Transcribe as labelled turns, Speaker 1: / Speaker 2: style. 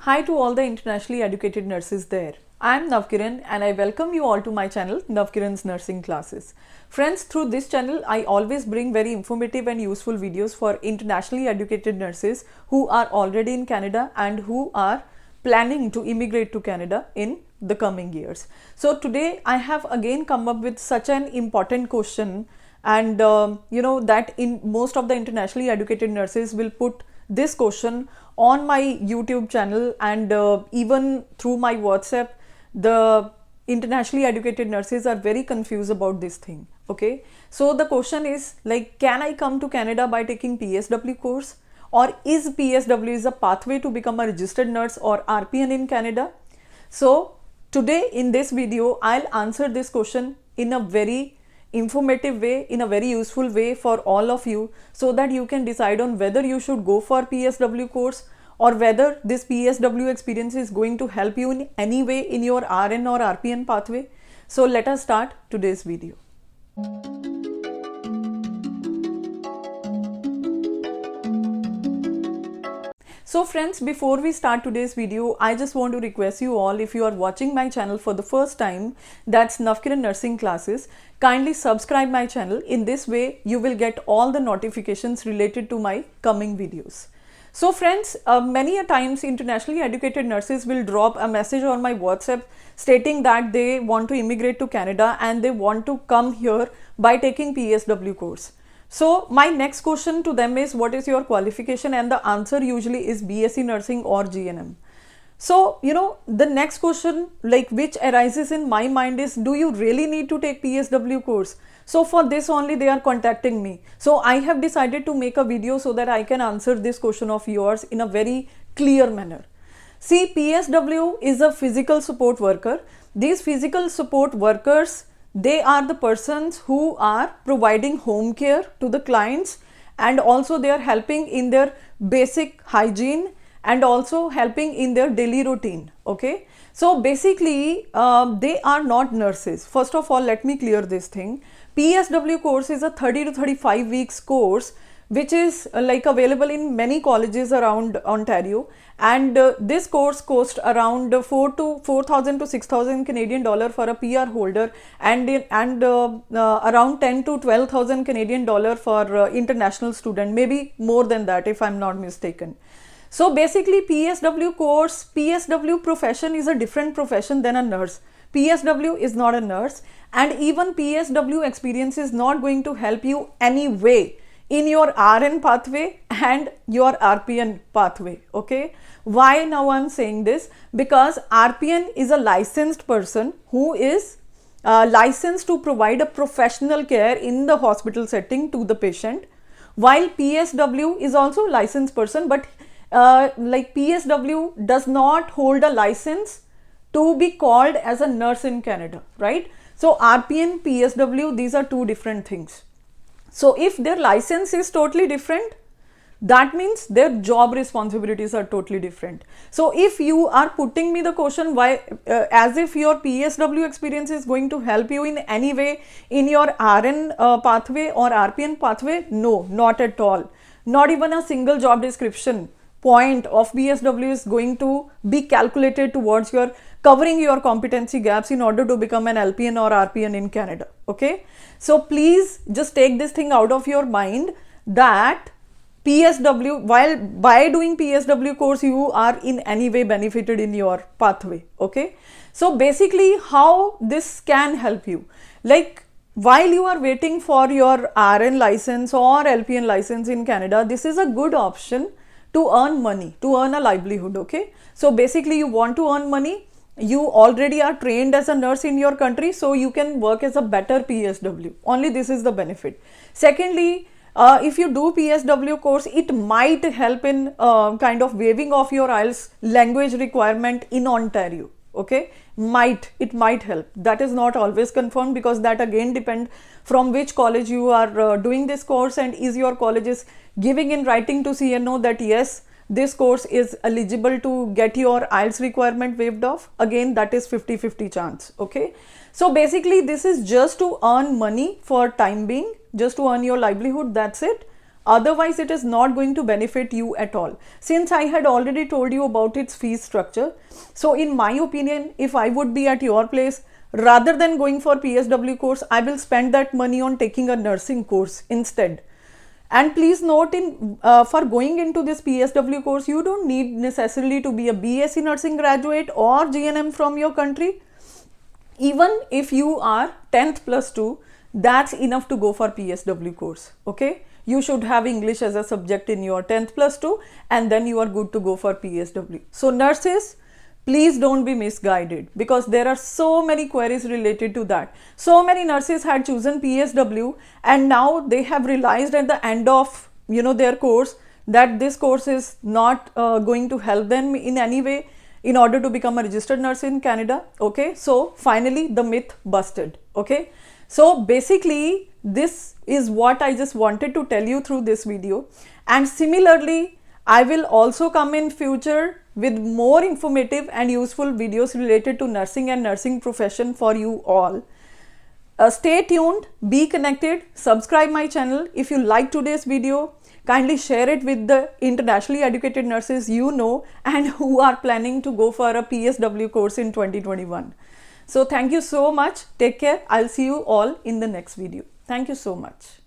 Speaker 1: Hi to all the internationally educated nurses there. I am Navkiran and I welcome you all to my channel Navkiran's Nursing Classes. Friends, through this channel I always bring very informative and useful videos for internationally educated nurses who are already in Canada and who are planning to immigrate to Canada in the coming years. So today I have again come up with such an important question, and that in most of the internationally educated nurses will put this question on my YouTube channel, and even through my WhatsApp. The internationally educated nurses are very confused about this thing. Okay, so the question is like, can I come to Canada by taking PSW course, or is PSW is a pathway to become a registered nurse or RPN in Canada? So today in this video I'll answer this question in a very informative way, in a very useful way for all of you, so that you can decide on whether you should go for PSW course or whether this PSW experience is going to help you in any way in your RN or RPN pathway. So let us start today's video. So friends, before we start today's video, I just want to request you all, if you are watching my channel for the first time, that's Navkiran Nursing Classes, kindly subscribe my channel. In this way, you will get all the notifications related to my coming videos. So friends, many a times internationally educated nurses will drop a message on my WhatsApp stating that they want to immigrate to Canada and they want to come here by taking PSW course. So my next question to them is, what is your qualification? And the answer usually is BSc Nursing or GNM. So, the next question like which arises in my mind is, do you really need to take PSW course? So for this only they are contacting me. So I have decided to make a video so that I can answer this question of yours in a very clear manner. See, PSW is a physical support worker. These physical support workers, they are the persons who are providing home care to the clients, and also they are helping in their basic hygiene and also helping in their daily routine. Okay, so basically they are not nurses. First of all, let me clear this thing. PSW course is a 30 to 35 weeks course which is like available in many colleges around Ontario, and this course costs around 4,000 to 6,000 Canadian dollar for a PR holder, and around 10 to 12,000 Canadian dollar for international student, maybe more than that if I'm not mistaken. So basically PSW course, PSW profession is a different profession than a nurse. PSW is not a nurse, and even PSW experience is not going to help you anyway in your RN pathway and your RPN pathway. Okay, why now I'm saying this? Because RPN is a licensed person who is licensed to provide a professional care in the hospital setting to the patient, while PSW is also a licensed person, but like PSW does not hold a license to be called as a nurse in Canada, right? So RPN, PSW, these are two different things. So if their license is totally different, that means their job responsibilities are totally different. So if you are putting me the question why, as if your PSW experience is going to help you in any way in your RN pathway or RPN pathway, no, not at all. Not even a single job description point of PSW is going to be calculated towards your covering your competency gaps in order to become an LPN or RPN in Canada. Okay, so please just take this thing out of your mind that PSW, while by doing PSW course you are in any way benefited in your pathway. Okay, so basically how this can help you, like while you are waiting for your RN license or LPN license in Canada, this is a good option to earn money, to earn a livelihood. Okay, so basically you want to earn money, you already are trained as a nurse in your country, so you can work as a better PSW. Only this is the benefit. Secondly, if you do PSW course, it might help in kind of waiving off your IELTS language requirement in Ontario. Okay, it might help. That is not always confirmed, because that again depend from which college you are doing this course, and is your college is giving in writing to CNO that yes, this course is eligible to get your IELTS requirement waived off. Again, that is 50-50 chance. Okay, so basically this is just to earn money for time being, just to earn your livelihood, that's it. Otherwise, it is not going to benefit you at all. Since I had already told you about its fee structure, so in my opinion, if I would be at your place, rather than going for PSW course, I will spend that money on taking a nursing course instead. And please note, for going into this PSW course, you don't need necessarily to be a BSc nursing graduate or GNM from your country. Even if you are 10th plus 2, that's enough to go for PSW course. Okay, you should have English as a subject in your 10th plus 2, and then you are good to go for PSW. So nurses, please don't be misguided, because there are so many queries related to that. So many nurses had chosen PSW, and now they have realized at the end of their course that this course is not going to help them in any way in order to become a registered nurse in Canada. Okay, so finally the myth busted. Okay, so basically this is what I just wanted to tell you through this video, and similarly I will also come in future with more informative and useful videos related to nursing and nursing profession for you all. Stay tuned, be connected, subscribe my channel. If you like today's video, kindly share it with the internationally educated nurses you know and who are planning to go for a PSW course in 2021. So thank you so much. Take care. I'll see you all in the next video. Thank you so much.